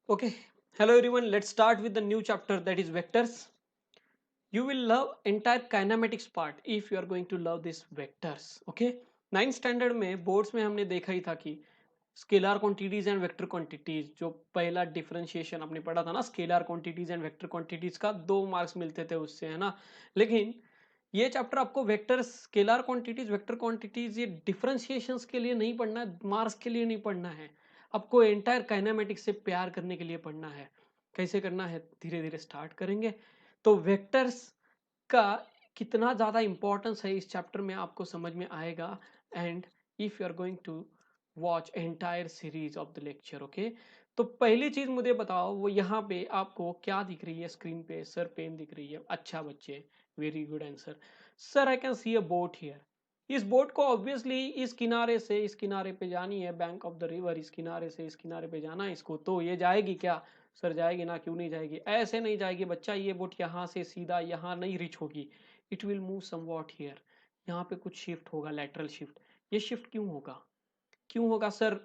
Okay, hello everyone. Let's start with the new chapter that is vectors. You will love entire kinematics part if you are going to love this vectors. Okay, 9th standard में boards में हमने देखा ही था कि scalar quantities and vector quantities जो पहला differentiation आपने पढ़ा था ना, scalar quantities and vector quantities का 2 मार्क्स मिलते थे उससे, है ना। लेकिन ये चैप्टर आपको vector scalar quantities vector quantities ये डिफरेंशिएशंस के लिए नहीं पढ़ना है, मार्क्स के लिए नहीं पढ़ना है, आपको एंटायर काइनेमेटिक्स से प्यार करने के लिए पढ़ना है। कैसे करना है धीरे धीरे स्टार्ट करेंगे। तो वेक्टर्स का कितना ज़्यादा इंपॉर्टेंस है इस चैप्टर में आपको समझ में आएगा। And if you are going to watch entire series of the lecture. Okay, तो पहली चीज मुझे बताओ, वो यहाँ पे आपको क्या दिख रही है स्क्रीन पे? सर पेन दिख रही है, अच्छा बच्चे, very good answer. Sir I can see a boat here. इस बोट को ऑब्वियसली इस किनारे से इस किनारे पे जानी है, बैंक ऑफ द रिवर, इस किनारे से इस किनारे पे जाना है इसको, तो ये जाएगी क्या? सर जाएगी ना, क्यों नहीं जाएगी? ऐसे नहीं जाएगी बच्चा, ये बोट यहाँ से सीधा यहाँ नहीं रीच होगी, it will move somewhat here. यहाँ पे कुछ शिफ्ट होगा, लेटरल शिफ्ट। ये शिफ्ट क्यों होगा? क्यों होगा सर?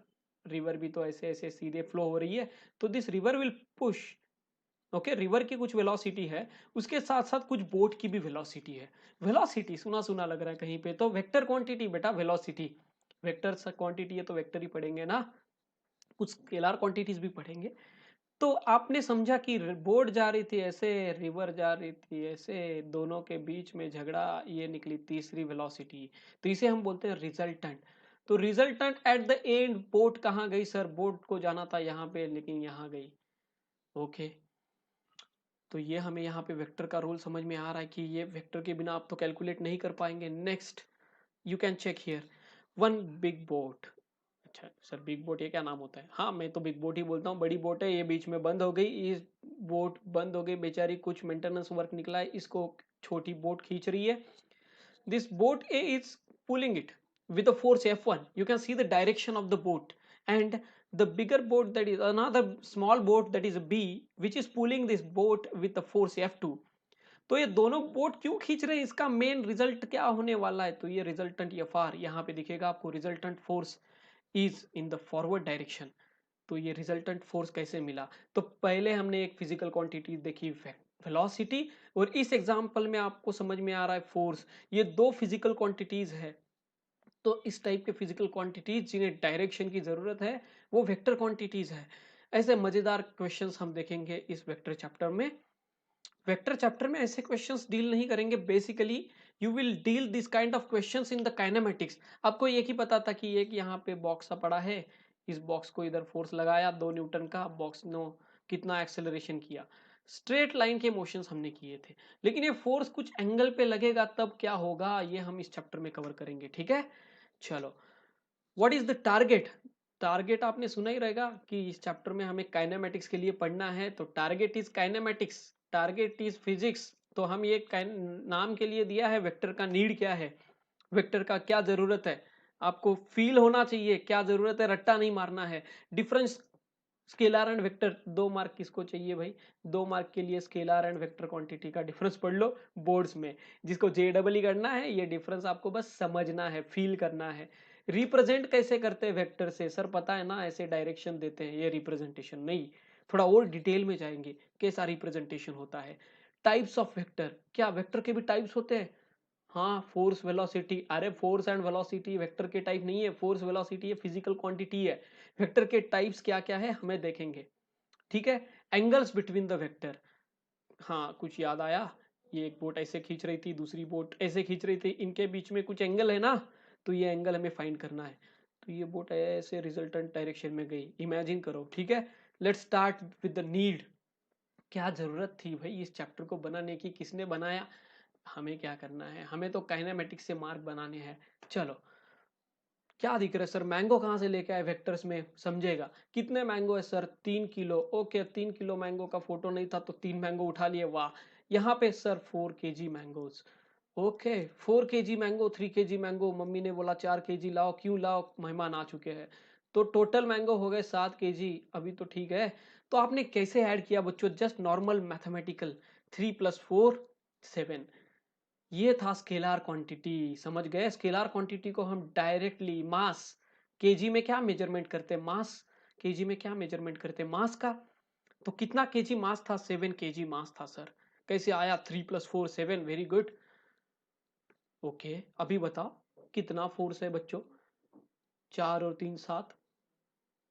रिवर भी तो ऐसे ऐसे सीधे फ्लो हो रही है, तो this river will push. Okay, river की कुछ वेलोसिटी है, उसके साथ साथ कुछ बोट की भी वेलोसिटी है। वेलोसिटी सुना सुना लग रहा है कहीं पे, तो वेक्टर क्वांटिटी बेटा, वेलोसिटी। वेक्टर क्वांटिटी है तो वेक्टर ही पढ़ेंगे ना, कुछ स्केलर क्वांटिटीज भी पढ़ेंगे। तो आपने समझा कि बोट जा रही थी ऐसे, रिवर जा रही थी ऐसे, दोनों के बीच में झगड़ा, ये निकली तीसरी वेलोसिटी, तो इसे हम बोलते हैं रिजल्टेंट। तो resultant at the end boat कहाँ गई? सर बोट को जाना था यहाँ पे, लेकिन यहाँ गई। ओके, तो ये हमें यहाँ पे वेक्टर का रोल समझ में आ रहा है कि ये वेक्टर के बिना आप तो कैलकुलेट नहीं कर पाएंगे। Next, you can check here, one big boat. अच्छा सर बिग बोट ये क्या नाम होता है? हाँ मैं तो बिग बोट ही बोलता हूँ, बड़ी बोट है, ये बीच में बंद हो गई, इस बोट बंद हो गई बेचारी, कुछ मेंटेनेंस वर्क निकला है, इसको छोटी बोट खींच रही है। This boat A is pulling it with the force F1. You can see the direction of the boat, and the bigger boat, that is another small boat, that is B, which is pulling this boat with the force F2. तो ये दोनों boat क्यों खींच रहे हैं, इसका main result क्या होने वाला है? तो ये रिजल्टेंट एफ आर यहाँ पे दिखेगा आपको, resultant force is in the forward direction. तो ये रिजल्टेंट फोर्स कैसे मिला? तो पहले हमने एक फिजिकल क्वांटिटी देखी, वेलोसिटी, और इस एग्जांपल में आपको समझ में आ रहा है फोर्स। ये दो फिजिकल क्वांटिटीज है, तो इस टाइप के फिजिकल क्वांटिटीज जिन्हें डायरेक्शन की जरूरत है वो वेक्टर क्वांटिटीज है। ऐसे मजेदार क्वेश्चंस हम देखेंगे इस वेक्टर चैप्टर में। वेक्टर चैप्टर में ऐसे क्वेश्चंस डील नहीं करेंगे, basically you will deal this kind of questions in the kinematics. आपको एक ही पता था कि एक यहाँ पे बॉक्स सा पड़ा है, इस बॉक्स को इधर फोर्स लगाया 2 न्यूटन का, बॉक्स नो कितना एक्सेलरेशन किया, स्ट्रेट लाइन के मोशंस हमने किए थे। लेकिन ये फोर्स कुछ एंगल पे लगेगा तब क्या होगा, ये हम इस चैप्टर में कवर करेंगे, ठीक है। चलो, what is the target? Target आपने सुना ही रहेगा कि इस चैप्टर में हमें काइनेमेटिक्स के लिए पढ़ना है, तो target is kinematics, target is physics. तो हम ये नाम के लिए दिया है, वेक्टर का नीड क्या है, वेक्टर का क्या जरूरत है, आपको फील होना चाहिए क्या जरूरत है, रट्टा नहीं मारना है। Difference scalar and vector, 2 mark किसको चाहिए भाई? 2 मार्क के लिए स्केलर एंड वेक्टर क्वांटिटी का डिफरेंस पढ़ लो बोर्ड्स में। जिसको जे डबल करना है, ये डिफरेंस आपको बस समझना है, फील करना है। रिप्रेजेंट कैसे करते हैं वेक्टर से? सर पता है ना, ऐसे डायरेक्शन देते हैं, ये रिप्रेजेंटेशन नहीं, थोड़ा और डिटेल में जाएंगे कैसा रिप्रेजेंटेशन होता है। टाइप्स ऑफ वेक्टर, क्या वेक्टर के भी टाइप्स होते हैं? हाँ, फोर्स वेलोसिटी, अरे फोर्स एंड वेलोसिटी वेक्टर के टाइप नहीं है, फोर्स वेलोसिटी ये फिजिकल क्वांटिटी है। वेक्टर के टाइप्स क्या क्या है हमें देखेंगे, ठीक है। एंगल्स बिटवीन द वेक्टर, हाँ कुछ याद आया? ये एक बोट ऐसे खींच रही थी, दूसरी बोट ऐसे खींच रही थी, इनके बीच में कुछ एंगल है ना, तो ये एंगल हमें फाइंड करना है। तो ये बोट ऐसे रिजल्टेंट डायरेक्शन में गई, इमेजिन करो, ठीक है। Let's start with the need. क्या जरूरत थी भाई इस चैप्टर को बनाने की, किसने बनाया? हमें क्या करना है, हमें तो काइनेमेटिक्स से मार्क बनाने हैं। चलो, क्या दिख रहा है सर? मैंगो कहाँ से लेके आए वेक्टर्स में, समझेगा। कितने मैंगो है sir? 3 kilo. Okay, 3 kilo mango का फोटो नहीं था तो 3 मैंगो उठा लिए, वाह। यहाँ पे sir 4 kg mangoes. Okay, 4 kg mango, 3 kg mango, mummy ने बोला 4 kg लाओ, क्यों लाओ, मेहमान आ चुके हैं। तो टोटल मैंगो हो गए 7 kg। अभी तो ठीक है। तो आपने कैसे ऐड किया बच्चों? Just normal mathematical, 3 + 4 7। ये था स्केलर क्वांटिटी, समझ गए? स्केलर क्वांटिटी को हम डायरेक्टली मास, केजी में क्या मेजरमेंट करते हैं? मास। केजी में क्या मेजरमेंट करते हैं? मास का। तो कितना केजी मास था? 7 केजी मास था सर। कैसे आया? 3 + 4 7, वेरी गुड। ओके, अभी बताओ कितना फोर्स है बच्चों? 4 और 3 7,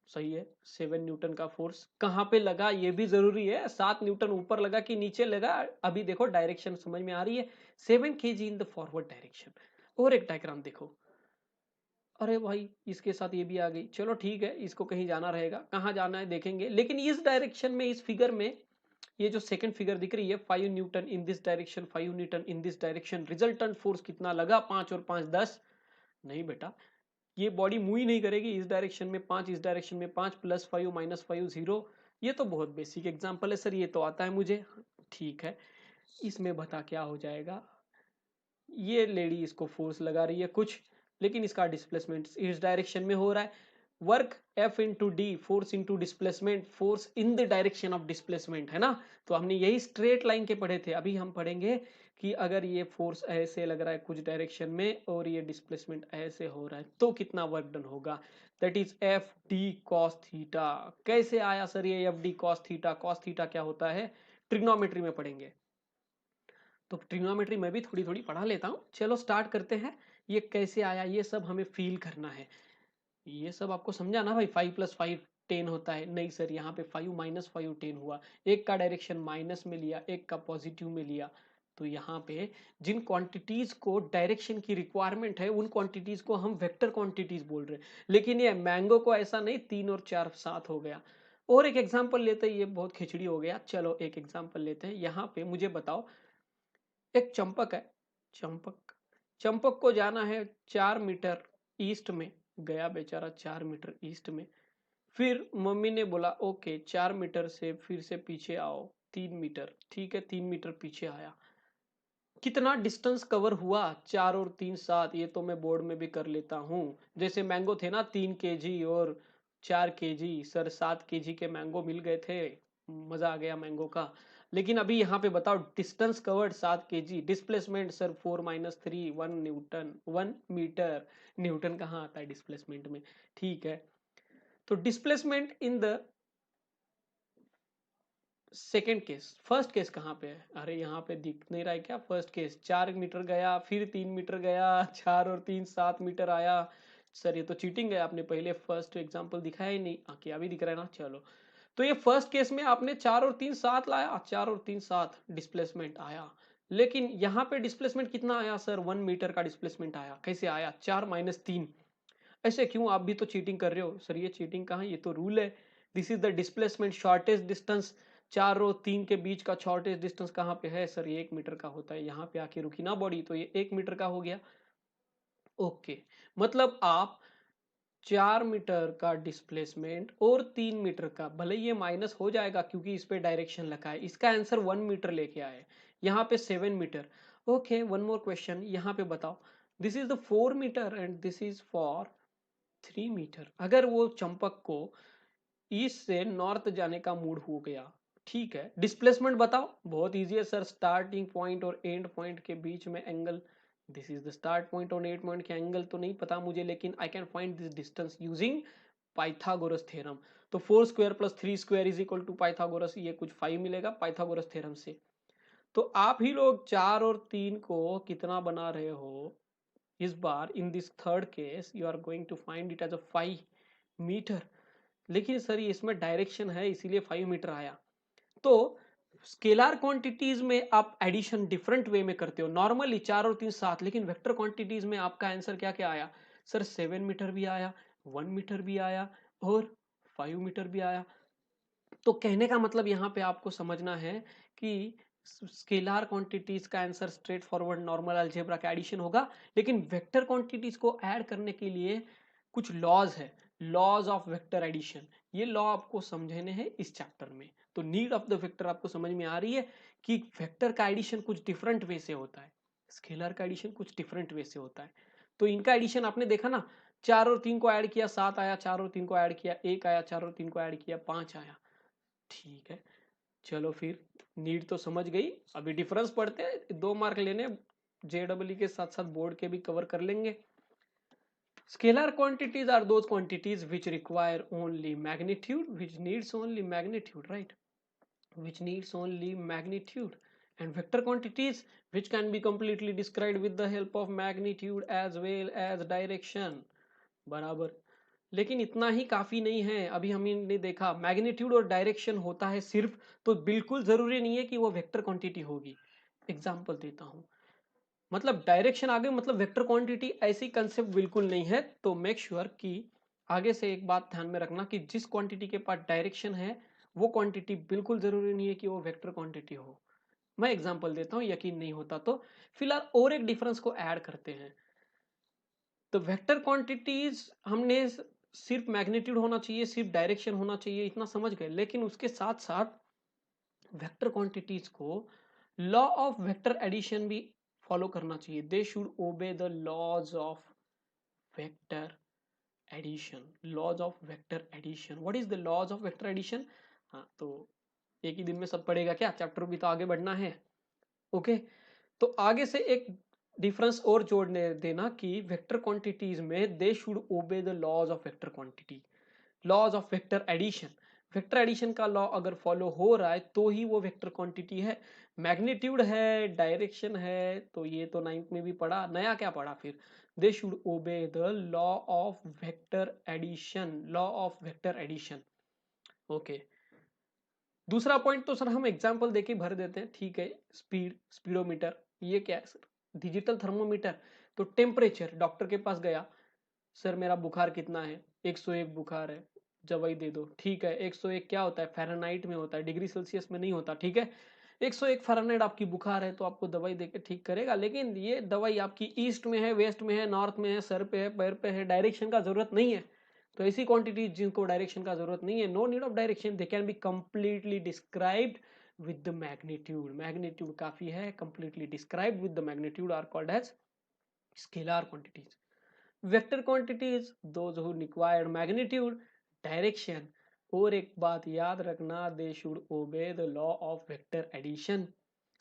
सही है। 7 न्यूटन का फोर्स कहां पे लगा ये भी जरूरी है। 7 न्यूटन ऊपर लगा कि नीचे लगा? अभी देखो डायरेक्शन समझ में आ रही है। 7 KG in the forward direction. और एक डायग्राम देखो। अरे भाई इसके साथ ये भी आ गई, चलो ठीक है, इसको कहीं जाना रहेगा, कहाँ जाना है देखेंगे। लेकिन इस डायरेक्शन में, इस फिगर में, ये जो सेकंड फिगर दिख रही है, 5 Newton in this direction, 5 Newton in this direction, resultant force कितना लगा? 5 और 5 10। नहीं बेटा, ये बॉडी मूव ही नहीं करेगी। इस डायरेक्शन में 5, इस डायरेक्शन में 5, +5 -5 0। ये तो बहुत बेसिक एग्जांपल है सर, ये तो आता है मुझे। ठीक है, इसमें बता क्या हो जाएगा। ये लेडी इसको फोर्स लगा रही है कुछ, लेकिन इसका डिस्प्लेसमेंट इस डायरेक्शन में हो रहा है। Work F into D, force into displacement, force in the direction of displacement, है ना। तो हमने यही स्ट्रेट लाइन के पढ़े थे। अभी हम पढ़ेंगे कि अगर ये फोर्स ऐसे लग रहा है कुछ डायरेक्शन में और ये डिस्प्लेसमेंट ऐसे हो रहा है तो कितना वर्क डन होगा। That is F D cos theta. कैसे आया सर ये F D cos theta? Cos theta क्या होता है ट्रिग्नोमेट्री में पढ़ेंगे, तो ट्रिग्नोमेट्री में भी थोड़ी थोड़ी पढ़ा लेता हूं। चलो स्टार्ट करते हैं। ये कैसे आया ये सब हमें फील करना है। ये सब आपको समझा ना भाई? 5 + 5 10 होता है। नहीं सर, यहाँ पे 5 - 5 10 हुआ। एक का डायरेक्शन माइनस में लिया, एक का पॉजिटिव में लिया। तो यहाँ पे जिन क्वांटिटीज को डायरेक्शन की रिक्वायरमेंट है उन क्वांटिटीज को हम वेक्टर क्वांटिटीज बोल रहे हैं। लेकिन ये मैंगो को ऐसा नहीं, 3 और 4 7 हो गया। और एक एग्जाम्पल लेते हैं, ये बहुत खिचड़ी हो गया। चलो एक एग्जाम्पल लेते हैं। यहाँ पे मुझे बताओ, एक चंपक है, चंपक, चंपक को जाना है 4 मीटर ईस्ट में। गया बेचारा 4 मीटर ईस्ट में। फिर मम्मी ने बोला ओके 4 मीटर से फिर से पीछे आओ 3 मीटर। ठीक है, 3 मीटर पीछे आया। कितना डिस्टेंस कवर हुआ? 4 और 3 7। ये तो मैं बोर्ड में भी कर लेता हूँ। जैसे मैंगो थे ना 3 केजी और 4 केजी, सर 7 केजी के मैंगो मिल गए थे। मजा आ गया मैंगो का। लेकिन अभी यहाँ पे बताओ distance covered 7 KG, displacement sir 4 - 3 1 newton, 1 metre. Newton कहाँ आता है डिस्प्लेसमेंट में? ठीक है, तो displacement in the second case. First case कहाँ पे है? अरे यहाँ पे दिख नहीं रहा है क्या? फर्स्ट केस 4 मीटर गया, फिर 3 मीटर गया, 4 और 3 7 मीटर आया। सर ये तो चीटिंग है, आपने पहले फर्स्ट एग्जांपल दिखाया ही नहीं। क्या भी दिख रहा है ना। चलो, तो ये फर्स्ट केस में आपने 4 और 3 7 लाया, 4 और 3 7 डिस्प्लेसमेंट आया। लेकिन यहाँ पे डिस्प्लेसमेंट कितना आया सर? 1 मीटर का डिस्प्लेसमेंट आया। कैसे आया? 4 - 3। ऐसे क्यों? आप भी तो चीटिंग कर रहे हो। सर ये चीटिंग कहाँ, ये तो रूल है। This is the displacement shortest distance. 4 और 3 के बीच का शॉर्टेस्ट डिस्टेंस कहाँ पे है सर? ये 1 मीटर का होता है। यहाँ पे आके रुकी ना बॉडी, तो ये 1 मीटर का हो गया। ओके, मतलब आप 4 मीटर का डिस्प्लेसमेंट और 3 मीटर का, भले ये माइनस हो जाएगा क्योंकि इस पे डायरेक्शन लगा है, इसका आंसर 1 मीटर लेके आए। यहाँ पे 7 metre. Okay, one more question. यहाँ पे बताओ, this is the 4 metre and this is for 3 metre. अगर वो चंपक को ईस्ट से नॉर्थ जाने का मूड हो गया, ठीक है, डिस्प्लेसमेंट बताओ। बहुत इजी है सर, स्टार्टिंग पॉइंट और एंड पॉइंट के बीच में angle. This is the start point और एंड पॉइंट के एंगल तो नहीं पता मुझे, लेकिन I can find this distance using Pythagoras theorem. तो 4 square + 3 square is equal to Pythagoras, ये कुछ 5 मिलेगा पाइथागोरस थ्योरम से। तो आप ही लोग 4 और 3 को कितना बना रहे हो? इस बार in this third case you are going to find it as a 5 metre. लेकिन सर ये इसमें डायरेक्शन है इसीलिए 5 मीटर आया। तो स्केलर क्वांटिटीज में आप एडिशन डिफरेंट वे में करते हो। नॉर्मली 4 और 3 7, लेकिन वेक्टर क्वांटिटीज में आपका आंसर क्या क्या आया सर? 7 मीटर भी आया, 1 मीटर भी आया और 5 मीटर भी आया। तो कहने का मतलब यहाँ पे आपको समझना है कि स्केलर क्वांटिटीज का answer straight forward normal algebra का एडिशन होगा। लेकिन वेक्टर क्वांटिटीज को ऐड करने के लिए कुछ लॉज है, लॉज ऑफ वेक्टर एडिशन। ये लॉ आपको समझने हैं इस चैप्टर में। तो नीड ऑफ द वेक्टर आपको समझ में आ रही है कि वेक्टर का एडिशन कुछ डिफरेंट वे से होता है, स्केलर का एडिशन कुछ डिफरेंट वे से होता है। तो इनका एडिशन आपने देखा ना, 4 और 3 को ऐड किया 7 आया, 4 और 3 को ऐड किया 1 आया, 4 और 3 को ऐड किया 5 आया। ठीक है, चलो फिर नीड तो समझ गई। अभी डिफरेंस पढ़ते हैं, 2 मार्क लेने। जेडब्ल्यू के साथ साथ बोर्ड के भी कवर कर लेंगे। Scalar quantities are those quantities which require only magnitude, which needs only magnitude, right? which needs only magnitude, and vector quantities which can be completely described with the help of magnitude as well as direction. बराबर। लेकिन इतना ही काफी नहीं है, अभी हमने देखा magnitude और डायरेक्शन होता है सिर्फ, तो बिल्कुल जरूरी नहीं है कि वो वेक्टर क्वांटिटी होगी। एग्जांपल देता हूं, मतलब डायरेक्शन आगे मतलब वेक्टर क्वांटिटी, ऐसी कंसेप्ट बिल्कुल नहीं है। तो मेक श्योर कि आगे से एक बात ध्यान में रखना कि जिस क्वांटिटी के पास डायरेक्शन है वो क्वांटिटी बिल्कुल जरूरी नहीं है कि वो वेक्टर क्वांटिटी हो। मैं एग्जांपल देता हूं, यकीन नहीं होता तो फिलहाल और एक डिफरेंस को ऐड करते हैं। तो वेक्टर क्वांटिटीज हमने सिर्फ मैग्नीट्यूड होना चाहिए, सिर्फ डायरेक्शन होना चाहिए, इतना समझ गए। लेकिन उसके साथ साथ वेक्टर क्वांटिटीज को लॉ ऑफ वेक्टर एडिशन भी फॉलो करना चाहिए। They should obey the laws of vector addition. Laws of vector addition, what is the laws of vector addition? हाँ, तो एक ही दिन में सब पढ़ेगा क्या, चैप्टर भी तो आगे बढ़ना है। ओके, तो आगे से एक डिफरेंस और जोड़ने देना कि वेक्टर क्वांटिटीज में they should obey the laws of vector quantity, laws of vector addition. Vector addition का लॉ अगर फॉलो हो रहा है तो ही वो वेक्टर क्वांटिटी है। मैग्नीट्यूड है, डायरेक्शन है, तो ये तो नाइन्थ में भी पढ़ा, नया क्या पढ़ा फिर? They should obey the law of vector addition, law of vector addition. Okay, दूसरा पॉइंट तो सर हम एग्जांपल देके भर देते हैं, ठीक है। स्पीड, स्पीडोमीटर, ये क्या है सर? Digital thermometer. तो टेम्परेचर, डॉक्टर के पास गया, सर मेरा बुखार कितना है? 101 बुखार है, दवाई दे दो। ठीक है, 101 क्या होता है? फ़ारेनहाइट में होता है, डिग्री सेल्सियस में नहीं होता, ठीक है। 101 फ़ारेनहाइट आपकी बुखार है तो आपको दवाई देके ठीक करेगा। लेकिन ये दवाई आपकी ईस्ट में है, वेस्ट में है, नॉर्थ में है, सर पे है, पैर पे है, डायरेक्शन का जरूरत नहीं है। तो ऐसी क्वांटिटी जिनको डायरेक्शन का जरूरत नहीं है, no need of direction, they can be completely described with the magnitude. Magnitude काफी है, completely described with the magnitude are called as scalar quantities. Vector quantities those who required magnitude, direction. और एक बात याद रखना, they should obey the law of vector addition.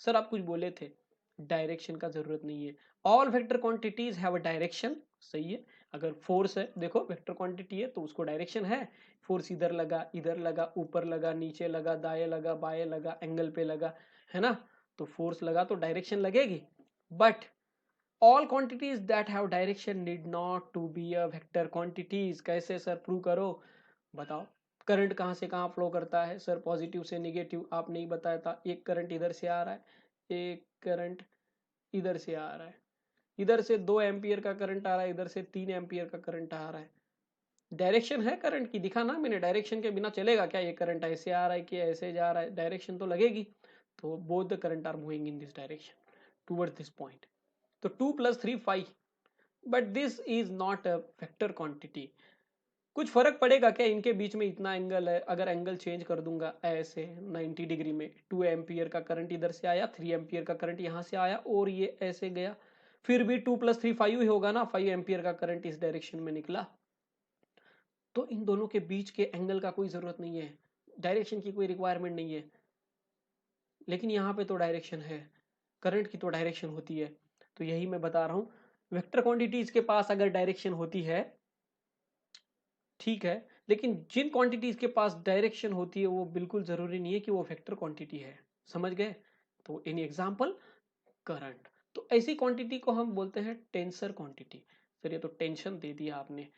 Sir आप कुछ बोले थे, डायरेक्शन का जरूरत नहीं है। All vector quantities have a direction, सही है। अगर फोर्स है, देखो वेक्टर क्वांटिटी है तो उसको डायरेक्शन है। फोर्स इधर लगा, ऊपर लगा, नीचे लगा, दाएं लगा, बाएं लगा, एंगल पे लगा, है ना? तो फोर्स लगा तो डायरेक्शन लगेगी। But all quantities that have direction need not to be a vector quantities। कैसे सर प्रूव करो, बताओ। करंट कहाँ से कहाँ फ्लो करता है सर? पॉजिटिव से निगेटिव, आप नहीं बताया था। एक करंट इधर से आ रहा है, एक करंट इधर से आ रहा है, इधर से 2 एम्पियर का करंट आ रहा है, इधर से 3 एम्पियर का करंट आ रहा है। डायरेक्शन है करंट की, दिखा ना मैंने। डायरेक्शन के बिना चलेगा क्या? ये करंट ऐसे आ रहा है कि ऐसे जा रहा है, डायरेक्शन तो लगेगी। तो both the current are moving in this direction towards this point. तो 2 + 3 5, but this is not a vector quantity. कुछ फर्क पड़ेगा क्या इनके बीच में? इतना एंगल है, अगर एंगल चेंज कर दूंगा ऐसे 90 डिग्री में, 2 एम्पियर का करंट इधर से आया, 3 एम्पियर का करंट यहाँ से आया और ये ऐसे गया, फिर भी 2 + 3 5 ही होगा ना। 5 एम्पियर का करंट इस डायरेक्शन में निकला। तो इन दोनों के बीच के एंगल का कोई जरूरत नहीं है, डायरेक्शन की कोई रिक्वायरमेंट नहीं है। लेकिन यहाँ पे तो डायरेक्शन है, करंट की तो डायरेक्शन होती है। तो यही मैं बता रहा हूँ, वेक्टर क्वांटिटीज के पास अगर डायरेक्शन होती है, ठीक है, लेकिन जिन क्वांटिटीज के पास डायरेक्शन होती है वो बिल्कुल जरूरी नहीं है कि वो वेक्टर क्वांटिटी है। समझ गए? तो इन एग्जांपल, करंट। तो ऐसी क्वांटिटी को हम बोलते हैं टेंसर क्वांटिटी। सर ये तो टेंशन दे दिया आपने।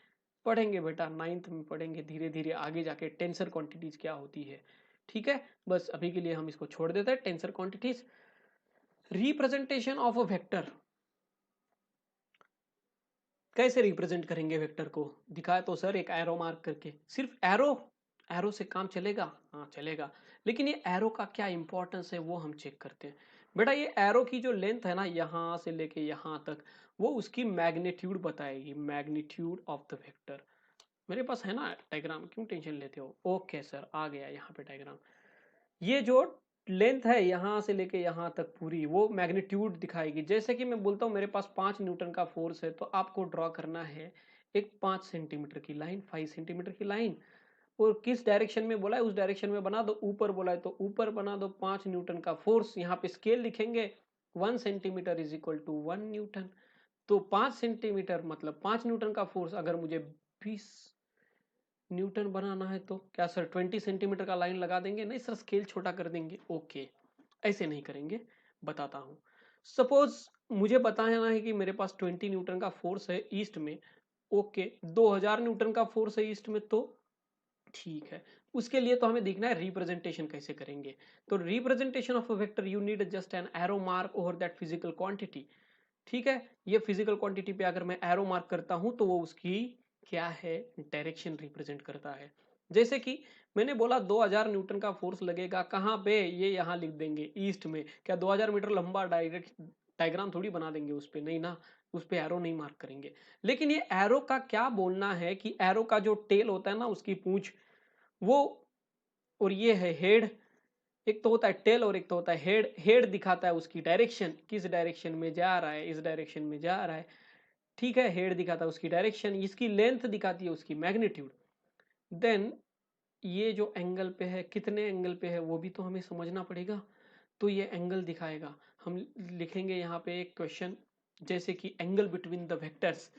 पढ़ेंगे बेटा, नाइन्थ में पढ़ेंगे धीरे धीरे आगे जाके टेंसर क्वांटिटीज क्या होती है। ठीक है, बस अभी के लिए हम इसको छोड़ देते हैं, tensor quantities. Representation of a vector, कैसे रिप्रेजेंट करेंगे वेक्टर को? दिखाया तो सर एक एरो मार्क करके। सिर्फ एरो, एरो से काम चलेगा? हाँ चलेगा, लेकिन ये एरो का क्या इंपॉर्टेंस है वो हम चेक करते हैं। बेटा ये एरो की जो लेंथ है ना, यहाँ से लेके यहाँ तक, वो उसकी मैग्नीट्यूड बताएगी, मैग्नीट्यूड ऑफ द वेक्टर। मेरे पास है ना डायग्राम, क्यों टेंशन लेते हो? ओके सर, आ गया यहाँ पे डायग्राम। ये जो लेंथ है यहाँ से लेके यहाँ तक पूरी, वो मैग्नीट्यूड दिखाएगी। जैसे कि मैं बोलता हूँ मेरे पास 5 न्यूटन का फोर्स है, तो आपको ड्रॉ करना है एक 5 सेंटीमीटर की लाइन, 5 सेंटीमीटर की लाइन। और किस डायरेक्शन में बोला है उस डायरेक्शन में बना दो, ऊपर बोला है तो ऊपर बना दो। 5 न्यूटन का फोर्स, यहाँ पे स्केल लिखेंगे, 1 centimetre is equal to 1 newton. तो 5 सेंटीमीटर मतलब 5 न्यूटन का फोर्स अगर मुझे 20 न्यूटन बनाना है तो क्या सर 20 सेंटीमीटर का लाइन लगा देंगे? नहीं सर, स्केल छोटा कर देंगे। ओके, ऐसे नहीं करेंगे, बताता हूं। सपोज मुझे बताना है कि मेरे पास 20 न्यूटन का फोर्स है ईस्ट में। ओके, 2000 न्यूटन का फोर्स है ईस्ट में, तो ठीक है। उसके लिए तो हमें देखना है रिप्रेजेंटेशन कैसे करेंगे। तो representation of a vector you need just an arrow mark over that physical quantity. ठीक है, ये फिजिकल क्वांटिटी पे अगर मैं एरो मार्क करता हूं तो वो उसकी क्या है, डायरेक्शन रिप्रेजेंट करता है। जैसे कि मैंने बोला 2000 न्यूटन का फोर्स लगेगा कहां पे, ये यहां लिख देंगे ईस्ट में। क्या 2000 मीटर लंबा डायरेक्ट डायग्राम थोड़ी बना देंगे उस पे, नहीं ना, उस पे एरो नहीं मार्क करेंगे। लेकिन ये एरो का क्या बोलना है कि एरो का जो टेल होता है ना, उसकी पूंछ वो, और ये है हेड। एक तो होता है टेल और एक तो होता है हेड। हेड दिखाता है उसकी डायरेक्शन, किस डायरेक्शन में जा रहा है, इस डायरेक्शन में जा रहा है। ठीक है, हेड दिखाता है उसकी डायरेक्शन, इसकी लेंथ दिखाती है उसकी मैग्नीट्यूड। देन ये जो एंगल पे है, कितने एंगल पे है वो भी तो हमें समझना पड़ेगा। तो ये एंगल दिखाएगा। हम लिखेंगे यहाँ पे एक क्वेश्चन, जैसे कि angle between the vectors.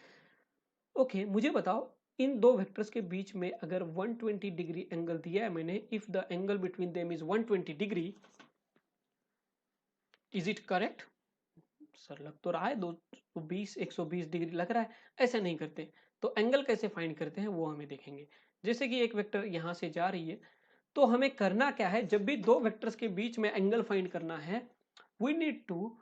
Okay, मुझे बताओ इन दो वेक्टर्स के बीच में अगर 120 डिग्री एंगल दिया है मैंने, if the angle between them is 120 degree, is it correct? Sir लग तो रहा है 220 120 डिग्री लग रहा है। ऐसे नहीं करते। तो एंगल कैसे फाइंड करते हैं वो हमें देखेंगे। जैसे कि एक वेक्टर यहां से जा रही है, तो हमें करना क्या है, जब भी दो वेक्टर्स के बीच में एंगल फाइंड करना है, we need to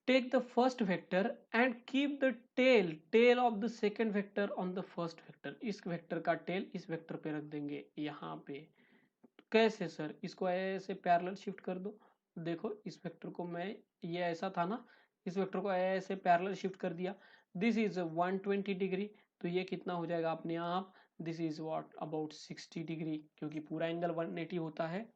take the first vector and keep the tail of the second vector on the first vector. इस वेक्टर का टेल इस वेक्टर पे रख देंगे यहाँ पे। कैसे सर? इसको ऐसे पैरेलल शिफ्ट कर दो। देखो इस वेक्टर को मैं, ये ऐसा था ना, इस वेक्टर को ऐसे पैरेलल शिफ्ट कर दिया। दिस इज 120 डिग्री, तो ये कितना हो जाएगा अपने आप, this is what about 60 degree, क्योंकि पूरा एंगल 180 होता है।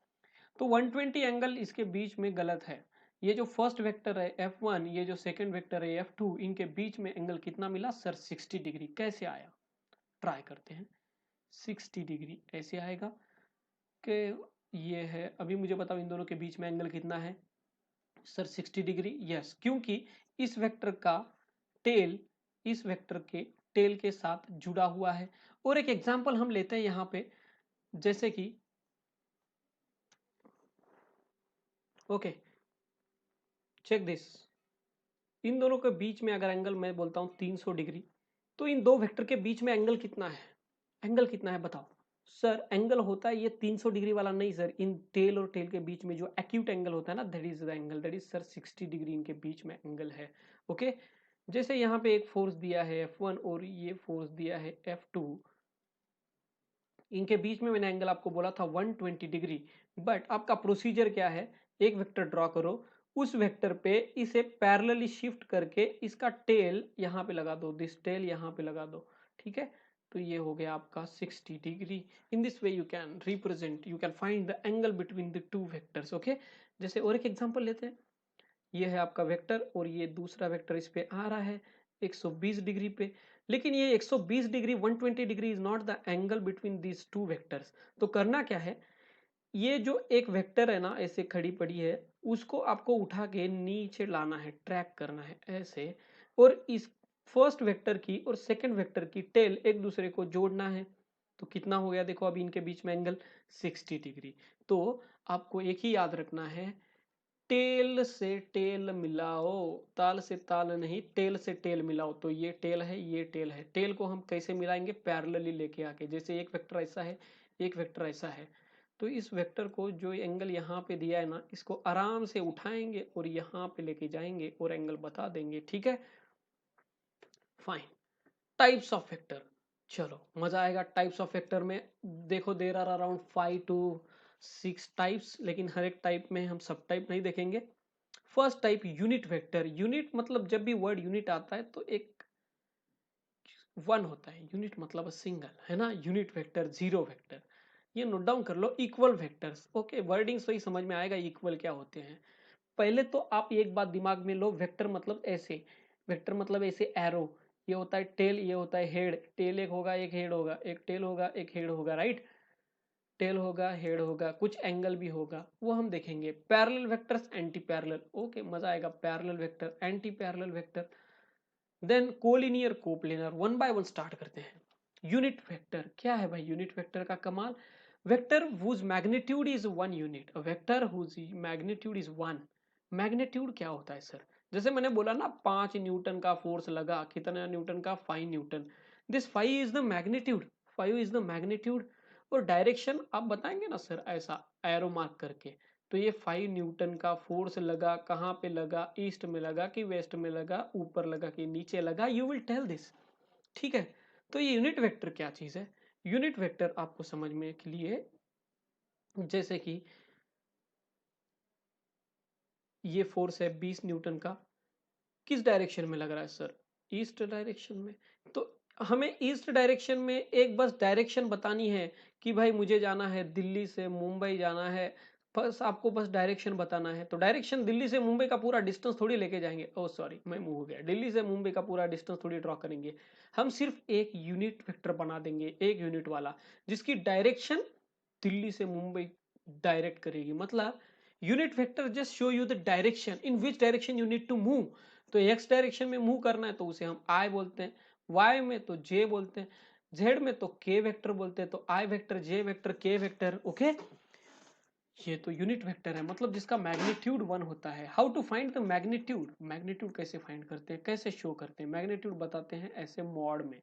तो 120 एंगल इसके बीच में गलत है। ये जो फर्स्ट वेक्टर है F1, ये जो सेकंड वेक्टर है F2, इनके बीच में एंगल कितना मिला सर? 60 डिग्री। कैसे आया, ट्राई करते हैं। 60 डिग्री ऐसे आएगा कि ये है, अभी मुझे बताओ इन दोनों के बीच में एंगल कितना है सर? 60 डिग्री। यस, क्योंकि इस वेक्टर का टेल इस वेक्टर के टेल के साथ जुड़ा हुआ है। और एक एग्जांपल हम लेते हैं यहां पे, जैसे कि ओके, चेक दिस। इन दोनों के बीच में अगर एंगल मैं बोलता हूं 300 डिग्री, तो इन दो वेक्टर के बीच में एंगल कितना है? एंगल कितना है बताओ सर? एंगल होता है ये 300 डिग्री वाला नहीं सर, इन टेल और टेल के बीच में जो एक्यूट एंगल होता है ना, that is the angle, that is sir 60 degree इनके बीच में एंगल है। ओके, जैसे यहाँ पे एक फोर्स दिया है F1 और ये फोर्स दिया है F2, इनके बीच में मैंने एंगल आपको बोला था 120 डिग्री। बट आपका प्रोसीजर क्या है, एक वेक्टर ड्रॉ करो, उस वेक्टर पे इसे पैरेलली शिफ्ट करके इसका टेल यहाँ पे लगा दो, दिस टेल यहाँ पे लगा दो। ठीक है, तो ये हो गया आपका 60 degree. In this way you can represent, you can find the angle between the two vectors. Okay, जैसे और एक एग्जांपल लेते हैं। ये है आपका वेक्टर और ये दूसरा वेक्टर इस पे आ रहा है 120 डिग्री पे। लेकिन ये 120 degree 120 degree is not the angle between these two vectors. तो करना क्या है, ये जो एक वेक्टर है ना ऐसे खड़ी पड़ी है, उसको आपको उठा के नीचे लाना है, ट्रैक करना है ऐसे, और इस फर्स्ट वेक्टर की और सेकंड वेक्टर की टेल एक दूसरे को जोड़ना है। तो कितना हो गया देखो, अभी इनके बीच में एंगल 60 डिग्री। तो आपको एक ही याद रखना है, टेल से टेल मिलाओ, ताल से ताल नहीं, टेल से टेल मिलाओ। तो ये टेल है, ये टेल है, टेल को हम कैसे मिलाएंगे? पैरेलली लेके आके, जैसे एक वेक्टर ऐसा है, एक वेक्टर ऐसा है, तो इस वेक्टर को जो एंगल यहाँ पे दिया है ना, इसको आराम से उठाएंगे और यहाँ पे लेके जाएंगे और एंगल बता देंगे। ठीक है, फाइन। टाइप्स ऑफ वेक्टर, चलो मजा आएगा टाइप्स ऑफ वेक्टर में। देखो there are around 5 to 6 types, लेकिन हर एक टाइप में हम सब टाइप नहीं देखेंगे। First type unit vector. Unit मतलब जब भी वर्ड यूनिट आता है तो एक वन होता है, यूनिट मतलब सिंगल, है ना। यूनिट वेक्टर, जीरो वेक्टर, ये नोट डाउन कर लो। इक्वल वेक्टर्स, ओके, वर्डिंग से ही समझ में आएगा इक्वल क्या होते हैं। पहले तो आप एक बात दिमाग में लो, वेक्टर मतलब ऐसे, वेक्टर मतलब ऐसे एरो, ये होता है टेल, ये होता है हेड। टेल एक होगा, एक हेड होगा, एक टेल होगा, एक हेड होगा, राइट। टेल होगा, हेड होगा, कुछ एंगल भी होगा, वो हम देखेंगे। Parallel vectors, anti parallel, okay मजा आएगा। Parallel vector, anti parallel vector, then collinear, coplanar. One by one start करते हैं। यूनिट वेक्टर क्या है भाई? यूनिट वेक्टर का कमाल, vector whose magnitude is 1 unit, vector whose magnitude is 1। Magnitude क्या होता है सर? जैसे मैंने बोला ना 5 न्यूटन का फोर्स लगा, कितना न्यूटन का? 5 Newton. This 5 is the magnitude, 5 is the magnitude. और डायरेक्शन आप बताएंगे ना सर ऐसा एरो मार्क करके, तो ये 5 न्यूटन का फोर्स लगा, कहाँ पे लगा? ईस्ट में लगा कि वेस्ट में लगा, ऊपर लगा कि नीचे लगा, यू विल टेल दिस। ठीक है, तो ये यूनिट वेक्टर क्या चीज है? यूनिट वेक्टर आपको समझने के लिए, जैसे कि ये फोर्स है 20 न्यूटन का, किस डायरेक्शन में लग रहा है सर? ईस्ट डायरेक्शन में। तो हमें ईस्ट डायरेक्शन में एक बस डायरेक्शन बतानी है कि भाई मुझे जाना है दिल्ली से मुंबई जाना है, बस आपको बस डायरेक्शन बताना है। तो डायरेक्शन दिल्ली से मुंबई का पूरा डिस्टेंस थोड़ी लेके जाएंगे, ओ सॉरी मैं मुंह हो गया, दिल्ली से मुंबई का पूरा डिस्टेंस थोड़ी ड्रॉ करेंगे। हम सिर्फ एक यूनिट वेक्टर बना देंगे, एक यूनिट वाला, जिसकी डायरेक्शन दिल्ली से मुंबई डायरेक्ट करेगी। मतलब unit vector just show you the direction in which direction you need to move. तो एक्स डायरेक्शन में मूव करना है तो उसे हम आई बोलते हैं, वाई में तो जे बोलते हैं, जेड में तो के वेक्टर बोलते हैं। तो आई वेक्टर, जे वेक्टर, के वेक्टर, ओके। ये तो यूनिट वेक्टर है, मतलब जिसका मैग्नीट्यूड 1 होता है। How to find the magnitude? Magnitude कैसे फाइंड करते हैं, कैसे शो करते हैं? मैग्नीट्यूड बताते हैं ऐसे मॉड में।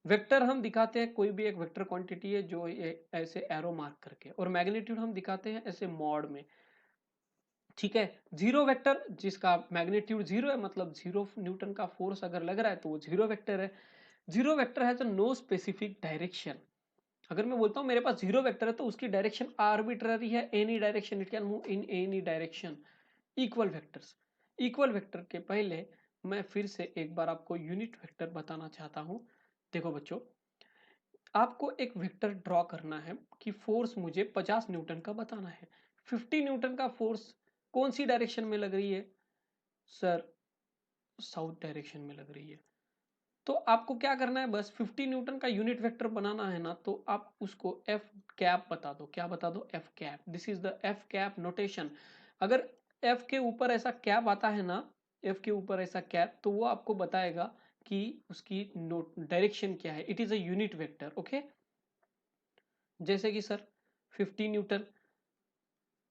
वेक्टर हम दिखाते हैं, कोई भी एक वेक्टर क्वांटिटी है जो ऐसे एरो मार्क करके, और मैग्नीट्यूड हम दिखाते हैं ऐसे मॉड में। ठीक है, जीरो वेक्टर जिसका मैग्नीट्यूड 0 है, मतलब 0 न्यूटन का फोर्स अगर लग रहा है तो वो जीरो वेक्टर है। जीरो वेक्टर है तो नो स्पेसिफिक डायरेक्शन। अगर मैं बोलता हूं मेरे पास जीरो वेक्टर है तो उसकी डायरेक्शन आर्बिट्ररी है, any direction, it can move in any direction. Equal vectors, equal vector के पहले मैं फिर से एक बार आपको यूनिट वेक्टर बताना चाहता हूं। देखो बच्चों, आपको एक वेक्टर ड्रॉ करना है कि फोर्स मुझे 50 न्यूटन का बताना है। 50 न्यूटन का फोर्स कौन सी डायरेक्शन में लग रही है सर? साउथ डायरेक्शन में लग रही है। तो आपको क्या करना है, बस 50 न्यूटन का यूनिट वेक्टर बनाना है ना, तो आप उसको एफ कैप बता दो। क्या बता दो? F cap. This is the F cap notation. अगर एफ के ऊपर ऐसा कैप आता है ना, एफ के ऊपर ऐसा कैप, तो वो आपको बताएगा कि उसकी डायरेक्शन क्या है। It is a unit vector, okay. जैसे कि सर 50 न्यूटन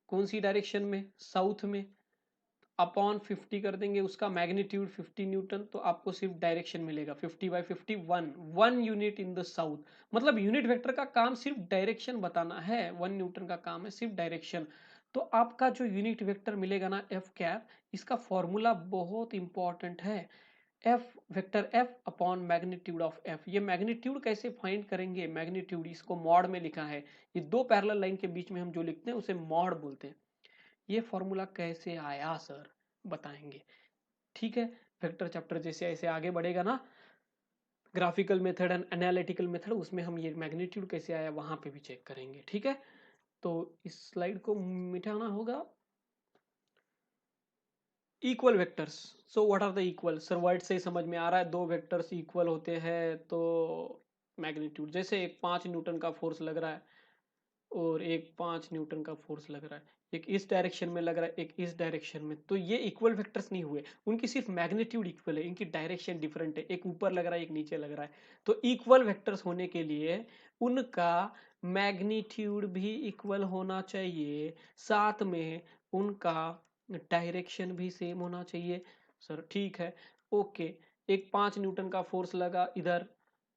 कौन सी डायरेक्शन में? साउथ में। अपॉन 50 कर देंगे, उसका मैग्नीट्यूड 50 न्यूटन, तो आपको सिर्फ डायरेक्शन मिलेगा 50/50 1 यूनिट इन द साउथ। मतलब यूनिट वेक्टर का काम सिर्फ डायरेक्शन बताना है, 1 न्यूटन का काम है सिर्फ डायरेक्शन। तो आपका जो यूनिट वेक्टर मिलेगा ना एफ कैप, इसका फॉर्मूला बहुत इंपॉर्टेंट है। F vector F upon magnitude of F. ये मैग्नीट्यूड कैसे फाइंड करेंगे? मैग्नीट्यूड इसको मॉड में लिखा है, ये दो पैरेलल लाइन के बीच में हम जो लिखते हैं उसे मॉड बोलते हैं। ये फॉर्मूला कैसे आया सर, बताएंगे। ठीक है, वेक्टर चैप्टर जैसे ऐसे आगे बढ़ेगा ना, graphical method and analytical method, उसमें हम ये मैग्नीट्यूड कैसे आया वहां पे भी चेक करेंगे। ठीक है, तो इस स्लाइड को मिटाना होगा। Equal vectors, so what are the equal? Sir word से ही समझ में आ रहा है, दो वेक्टर्स इक्वल होते हैं तो मैग्नीट्यूड, जैसे एक 5 न्यूटन का फोर्स लग रहा है और एक 5 न्यूटन का फोर्स लग रहा है, एक इस डायरेक्शन में लग रहा है, एक इस डायरेक्शन में, तो ये इक्वल वेक्टर्स नहीं हुए, उनकी सिर्फ मैग्नीट्यूड इक्वल है, इनकी डायरेक्शन डिफरेंट है, एक ऊपर लग रहा है एक नीचे लग रहा है। तो इक्वल वेक्टर्स होने के लिए उनका मैग्नीट्यूड भी इक्वल होना चाहिए, साथ में उनका डायरेक्शन भी सेम होना चाहिए। सर ठीक है, ओके। एक 5 न्यूटन का फोर्स लगा इधर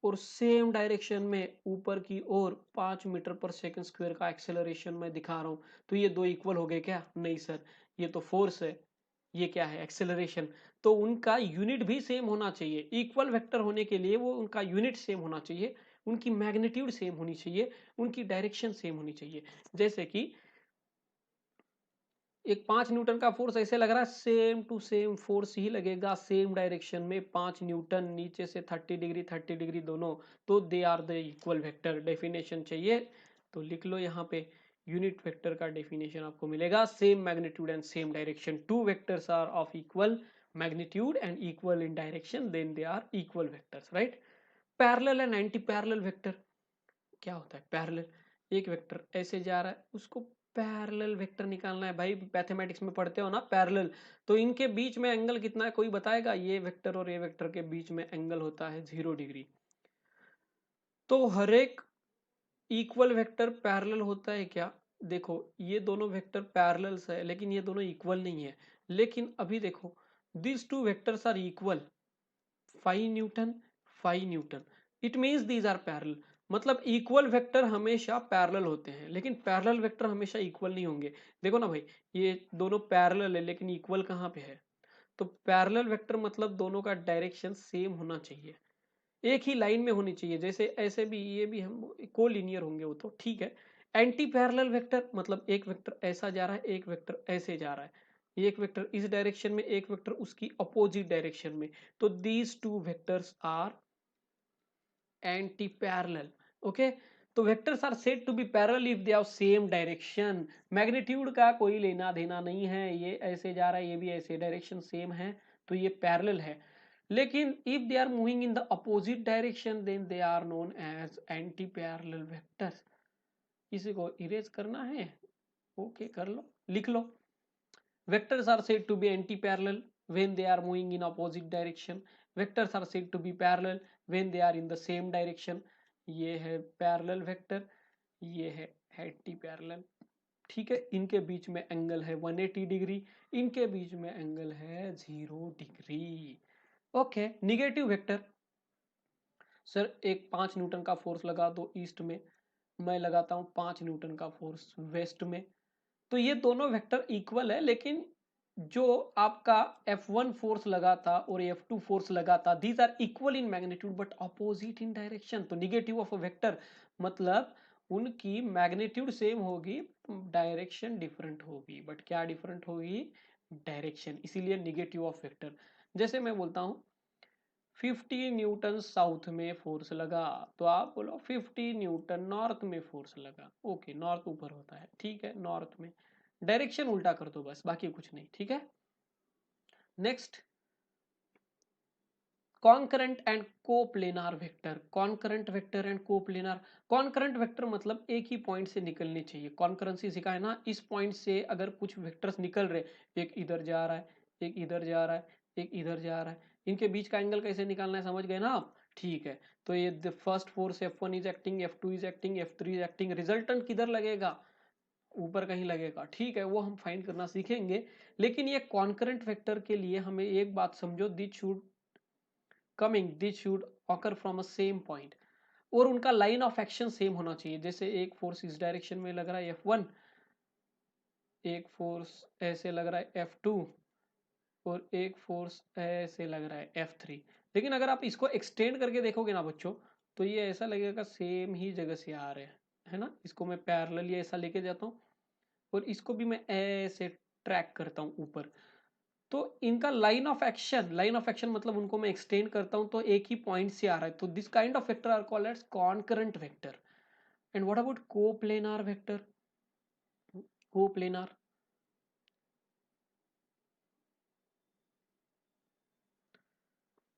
और सेम डायरेक्शन में ऊपर की ओर 5 मीटर पर सेकंड स्क्वायर का एक्सेलरेशन मैं दिखा रहा हूं, तो ये दो इक्वल हो गए क्या? नहीं सर, ये तो फोर्स है, ये क्या है? एक्सेलरेशन। तो उनका यूनिट भी सेम होना चाहिए। इक्वल वेक्टर होने के लिए वो उनका यूनिट सेम होना चाहिए, उनकी मैग्नीट्यूड सेम होनी चाहिए, उनकी डायरेक्शन सेम होनी चाहिए। जैसे कि एक 5 न्यूटन का फोर्स ऐसे लग रहा है, सेम टू सेम फोर्स ही लगेगा सेम डायरेक्शन में, 5 न्यूटन नीचे से 30 डिग्री 30 डिग्री दोनों, तो they are the equal vector. Definition चाहिए तो लिख लो यहाँ पे, यूनिट वेक्टर का डेफिनेशन आपको मिलेगा, same magnitude and same direction, two vectors are of equal magnitude and equal in direction, then they are equal vectors, right. Parallel and anti parallel vector क्या होता है? पैरेलल, एक वेक्टर ऐसे जा रहा है, उसको पैरेलल वेक्टर निकालना है। भाई मैथमेटिक्स में पढ़ते हो ना पैरेलल, तो इनके बीच में एंगल कितना है कोई बताएगा? ये वेक्टर और ये वेक्टर के बीच में एंगल होता है 0 डिग्री। तो हर एक इक्वल वेक्टर पैरेलल होता है क्या? देखो ये दोनों वेक्टर पैरेलल्स है लेकिन ये दोनों इक्वल नहीं है। लेकिन अभी देखो this two vectors are equal, five newton five newton, it means these are parallel. मतलब इक्वल वेक्टर हमेशा पैरेलल होते हैं लेकिन पैरेलल वेक्टर हमेशा इक्वल नहीं होंगे। देखो ना भाई, ये दोनों पैरेलल है लेकिन इक्वल कहाँ पे है? तो पैरेलल वेक्टर मतलब दोनों का डायरेक्शन सेम होना चाहिए, एक ही लाइन में होनी चाहिए। जैसे ऐसे भी ये भी हम कोलिनियर होंगे वो तो ठीक है। एंटी पैरेलल वेक्टर मतलब एक वेक्टर ऐसा जा रहा है एक वेक्टर ऐसे जा रहा है, एक वेक्टर इस डायरेक्शन में एक वेक्टर उसकी अपोजिट डायरेक्शन में, तो these two vectors are anti parallel. Okay, तो vectors are said to be parallel if they have same direction. Magnitude का कोई लेना देना नहीं है, ये ऐसे जा रहा है ये भी ऐसे, डायरेक्शन सेम है तो ये पैरेलल है। लेकिन if they are moving in the opposite direction then they are known as anti parallel vectors. इसी को इरेज करना है, ओके कर लो, लिख लो। Vectors are said to be anti-parallel when they are moving in opposite direction. Vectors are said to be parallel when they are in the same direction. ये है parallel vector, ये है एंटी पैरेलल। ठीक है, इनके बीच में एंगल है 180 degree, इनके बीच में एंगल है 0 degree. Okay, negative vector, sir एक 5 न्यूटन का फोर्स लगा दो ईस्ट में, मैं लगाता हूं 5 न्यूटन का फोर्स वेस्ट में, तो ये दोनों वेक्टर इक्वल है लेकिन जो आपका F1 फोर्स लगा था और F2 फोर्स लगा था, these are equal in magnitude but opposite in direction. तो निगेटिव ऑफ अ वेक्टर मतलब उनकी मैग्नीट्यूड सेम होगी, डायरेक्शन डिफरेंट होगी। बट क्या डिफरेंट होगी? डायरेक्शन, इसीलिए निगेटिव ऑफ वेक्टर। जैसे मैं बोलता हूं 50 न्यूटन साउथ में फोर्स लगा, तो आप बोलो 50 न्यूटन नॉर्थ में फोर्स लगा। ओके, नॉर्थ ऊपर होता है, ठीक है, नॉर्थ में डायरेक्शन उल्टा कर दो बस, बाकी कुछ नहीं, ठीक है। Next, concurrent and coplanar vector. Concurrent vector and coplanar. Concurrent vector मतलब एक ही पॉइंट से निकलने चाहिए, कॉन्करेंसी सिखा है ना, इस पॉइंट से अगर कुछ वेक्टर्स निकल रहे, एक इधर जा रहा है एक इधर जा रहा है एक इधर जा रहा है, इनके बीच का एंगल कैसे निकालना है समझ गए ना आप? ठीक है, तो ये first force F1 is acting, F2 is acting, F3 is acting, resultant किधर लगेगा? ऊपर कहीं लगेगा, ठीक है, वो हम फाइंड करना सीखेंगे। लेकिन ये कॉन्करेंट वेक्टर के लिए हमें एक बात समझो, this should occur from a same point, और उनका लाइन ऑफ एक्शन सेम होना चाहिए। जैसे एक फोर्स इस डायरेक्शन में लग रहा है F1, एक फोर्स ऐसे लग रहा है F2, और एक फोर्स ऐसे लग रहा है F3। लेकिन अगर आप इसको एक्सटेंड करके देखोगे ना बच्चों, तो ये ऐसा लगेगा सेम ही जगह से आ रहे हैं, है ना। इसको मैं पैरेलल ऐसा लेके जाता हूँ और इसको भी मैं ऐसे ट्रैक करता हूँ ऊपर, तो इनका लाइन ऑफ एक्शन मतलब उनको मैं एक्सटेंड करता हूं तो एक ही पॉइंट से आ रहा है, तो this kind of vector are called as concurrent vector. And what about coplanar vector? Coplanar,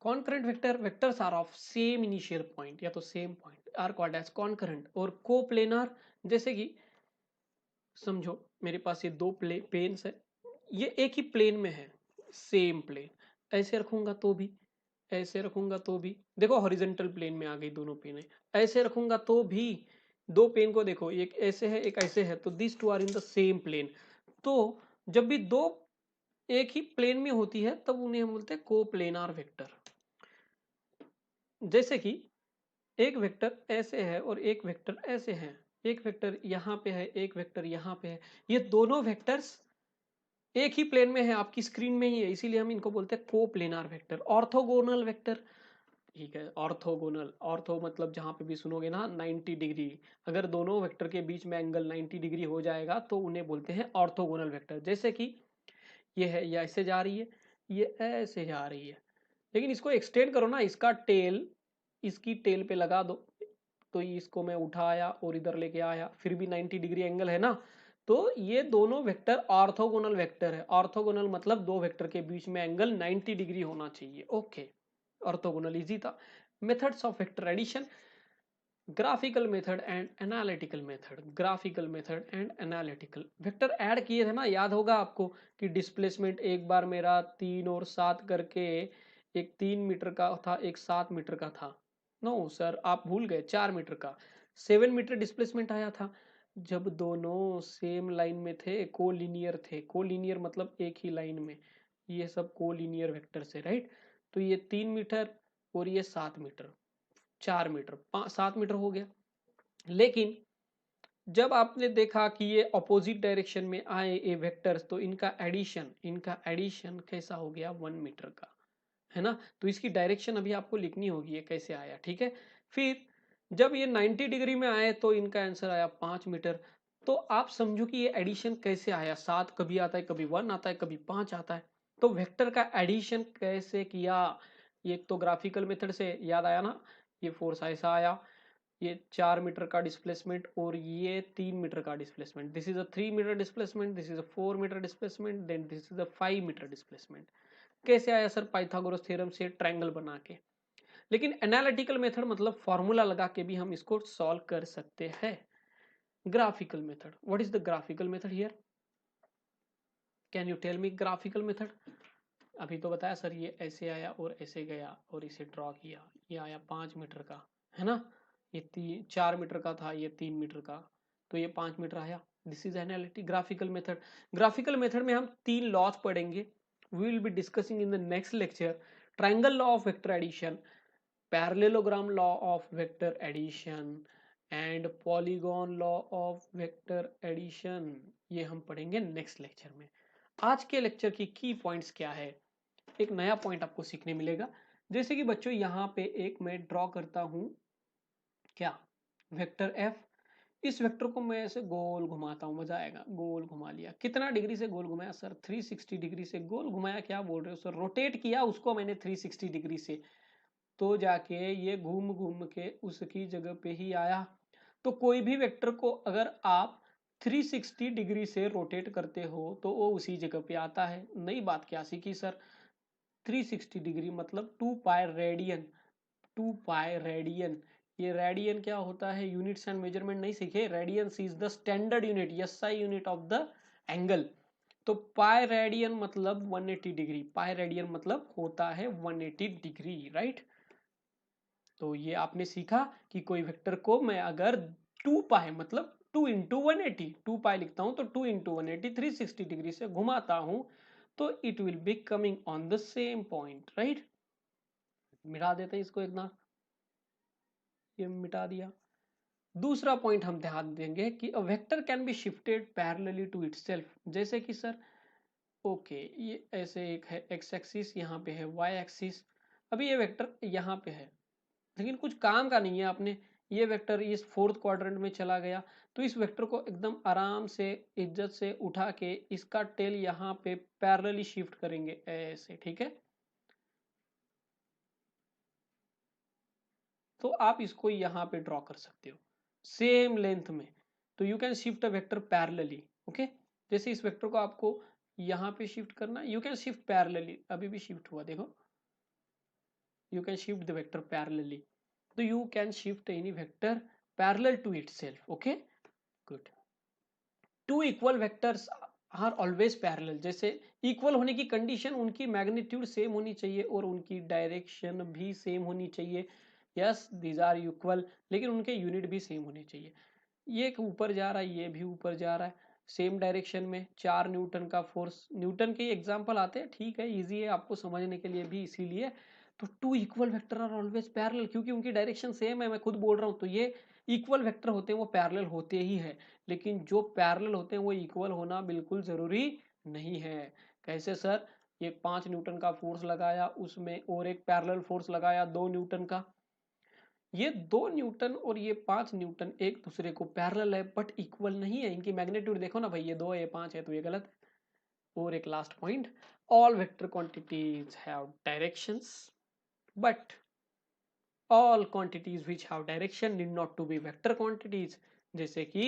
concurrent vector, vectors are of same initial point या तो same point are called as concurrent. और कोप्लेनार, जैसे कि समझो मेरे पास ये दो पेन्स है, ये एक ही प्लेन में है, सेम प्लेन, ऐसे रखूंगा तो भी, ऐसे रखूंगा तो भी, देखो हॉरिजॉन्टल प्लेन में आ गई दोनों पेन, ऐसे रखूंगा तो भी, दो पेन को देखो एक ऐसे है एक ऐसे है, तो this two are in the same plane. तो जब भी दो एक ही प्लेन में होती है तब उन्हें हम बोलते हैं कोप्लेनार वेक्टर। जैसे कि एक वेक्टर ऐसे है और एक वेक्टर ऐसे है, एक वेक्टर यहाँ पे है एक वेक्टर यहाँ पे है, ये दोनों वेक्टर्स एक ही प्लेन में है, आपकी स्क्रीन में ही है, इसीलिए हम इनको बोलते हैं कोप्लेनार वेक्टर। ऑर्थोगोनल वेक्टर, ठीक है, ऑर्थोगोनल, ऑर्थो मतलब जहां पे भी सुनोगे ना 90 डिग्री, अगर दोनों वेक्टर के बीच में एंगल 90 डिग्री हो जाएगा तो उन्हें बोलते हैं ऑर्थोगोनल वेक्टर। जैसे कि ये है, ये ऐसे जा रही है, ये ऐसे जा रही है, लेकिन इसको एक्सटेंड करो ना, इसका टेल इसकी टेल पे लगा दो, तो इसको मैं उठाया और इधर लेके आया, फिर भी 90 डिग्री एंगल है ना, तो ये दोनों वेक्टर ऑर्थोगोनल वेक्टर है। ऑर्थोगोनल मतलब दो वेक्टर के बीच में एंगल 90 डिग्री होना चाहिए। ओके, ऑर्थोगोनल इजी था। Methods of vector addition, graphical method and analytical method. Graphical method and analytical, vector add किए थे ना, याद होगा आपको कि डिस्प्लेसमेंट एक बार मेरा 3 और 7 करके एक 3 मीटर का था एक 7 मीटर का था, नो सर, आप भूल गए 4 मीटर का 7 मीटर डिस्प्लेसमेंट आया था जब दोनों सेम लाइन में थे, कोलिनियर थे। कोलिनियर मतलब एक ही लाइन में, ये सब कोलिनियर वेक्टर से, राइट। तो ये 3 मीटर और ये 7 मीटर, 4 मीटर, 7 मीटर हो गया। लेकिन जब आपने देखा कि ये अपोजिट डायरेक्शन में आए ये वेक्टर्स, तो इनका एडिशन कैसा हो गया, 1 मीटर का, है ना। तो इसकी डायरेक्शन अभी आपको लिखनी होगी ये कैसे आया, ठीक है। फिर जब ये 90 डिग्री में आए तो इनका आंसर आया 5 मीटर। तो आप समझो कि ये एडिशन कैसे आया, 7 कभी आता है, कभी 1 आता है, कभी 5 आता है। तो वेक्टर का एडिशन कैसे किया, ये तो ग्राफिकल मेथड से याद आया ना। ये फोर्स ऐसा आया, ये 4 मीटर का डिस्प्लेसमेंट और ये 3 मीटर का displacement, this is a 3 meter displacement, this is a 4 meter displacement, then this is a 5 meter displacement. कैसे आया सर, पाइथागोरस थ्योरम से ट्रायंगल बना के। लेकिन एनालिटिकल मेथड मतलब फॉर्मूला लगा के भी हम इसको सॉल्व कर सकते हैं। Graphical method, what is the graphical method here, can you tell me graphical method. अभी तो बताया सर, ये ऐसे आया और ऐसे गया और इसे ड्रॉ किया, ये आया 5 मीटर का, है ना। ये 4 मीटर का था, ये 3 मीटर का, तो ये 5 मीटर आया। This is analytic graphical method. Graphical method में हम 3 लॉज पढ़ेंगे, we will be discussing in the next lecture. Triangle law of vector addition, parallelogram law of vector addition and polygon law of vector addition, ये हम पढ़ेंगे next lecture में। आज के lecture की पॉइंट्स क्या है, एक नया पॉइंट आपको सीखने मिलेगा। जैसे कि बच्चों यहाँ पे एक मैं ड्रॉ करता हूं, क्या, वेक्टर एफ। इस वेक्टर को मैं ऐसे गोल घुमाता हूं, मजा आएगा। गोल घुमा लिया, कितना डिग्री से गोल घुमाया सर, 360 डिग्री से गोल घुमाया। क्या बोल रहे हो सर, रोटेट किया उसको मैंने 360 डिग्री से, तो जाके ये घूम घूम के उसकी जगह पे ही आया। तो कोई भी वेक्टर को अगर आप 360 डिग्री से रोटेट करते हो तो वो उसी जगह पे आता है। नई बात क्या सीखी सर, 360 डिग्री मतलब 2 पाई रेडियन। 2 पाई रेडियन, ये रेडियन क्या होता है, यूनिट्स एंड मेजरमेंट नहीं सीखे, radiance is the standard unit, SI unit of the angle. तो पाई रेडियन मतलब 180 डिग्री, पाई रेडियन मतलब होता है 180 डिग्री, राइट। तो ये आपने सीखा कि कोई वेक्टर को मैं अगर 2 पाई मतलब 2 इंटू 180, 2 पाई लिखता हूं तो 2 इंटू 180, 360 डिग्री से घुमाता हूं, तो it will be coming on the same point, right. मिटा देते हैं इसको एक बार, ये मिटा दिया। दूसरा पॉइंट हम ध्यान देंगे कि a vector can be shifted parallelly to itself. जैसे कि सर, ओके, ये ऐसे एक है एक्स एक्सिस, यहाँ पे है वाई एक्सिस। अभी ये वेक्टर यहाँ पे है लेकिन कुछ काम का नहीं है, आपने ये वेक्टर इस फोर्थ क्वाड्रेंट में चला गया, तो इस वेक्टर को एकदम आराम से इज्जत से उठा के इसका टेल यहाँ पे पैरेलली शिफ्ट करेंगे ऐसे, ठीक है। तो आप इसको यहाँ पे ड्रॉ कर सकते हो सेम लेंथ में। तो you can shift a vector parallelly, okay. जैसे इस वेक्टर को आपको यहाँ पे शिफ्ट करना, यू कैन शिफ्ट पैरेलली, अभी भी शिफ्ट हुआ देखो, you can shift the vector parallelly. So you can shift any vector parallel to itself, okay, good. Two equal vectors are always parallel, जैसे इक्वल होने की कंडीशन उनकी magnitude same होनी चाहिए और उनकी डायरेक्शन भी सेम होनी चाहिए। यस, दीज आर इक्वल, लेकिन उनके यूनिट भी सेम होने चाहिए। ये ऊपर जा रहा है, ये भी ऊपर जा रहा है सेम डायरेक्शन में, 4 न्यूटन का फोर्स, न्यूटन के एग्जांपल आते हैं, ठीक है, इजी है आपको समझने के लिए भी, इसीलिए। तो two equal vector are always parallel, क्योंकि उनकी डायरेक्शन सेम है, मैं खुद बोल रहा हूँ, तो ये इक्वल वेक्टर होते हैं, वो पैरेलल होते ही है। लेकिन जो पैरेलल होते हैं वो इक्वल होना बिल्कुल जरूरी नहीं है। कैसे सर, ये 5 न्यूटन का फोर्स लगाया, उसमें और एक पैरेलल फोर्स लगाया 2 न्यूटन का, ये 2 न्यूटन और ये 5 न्यूटन एक दूसरे को पैरेलल है बट इक्वल नहीं है। इनकी मैग्नीट्यूड देखो ना भाई, ये 2 है, ये 5 है, तो ये गलत। और एक last point, all vector quantities have directions but all quantities which have direction need not to be vector quantities, जैसे कि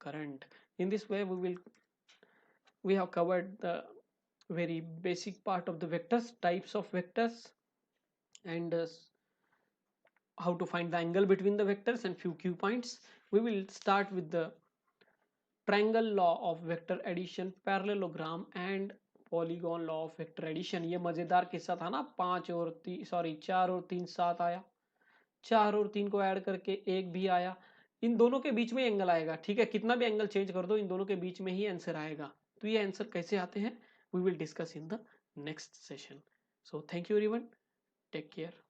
current। in this way we have covered the very basic part of the vectors, types of vectors, and how to find the angle between the vectors and few key points. We will start with the triangle law of vector addition, parallelogram and polygon law of vector addition। ये मजेदार किस्सा था ना, 5 और 3 sorry 4 और 3 7 आया, 4 और 3 को ऐड करके 1 भी आया, इन दोनों के बीच में एंगल आएगा, ठीक है, कितना भी एंगल चेंज कर दो इन दोनों के बीच में ही आंसर आएगा। तो ये आंसर कैसे आते हैं we will discuss in the next session. So thank you everyone, take care.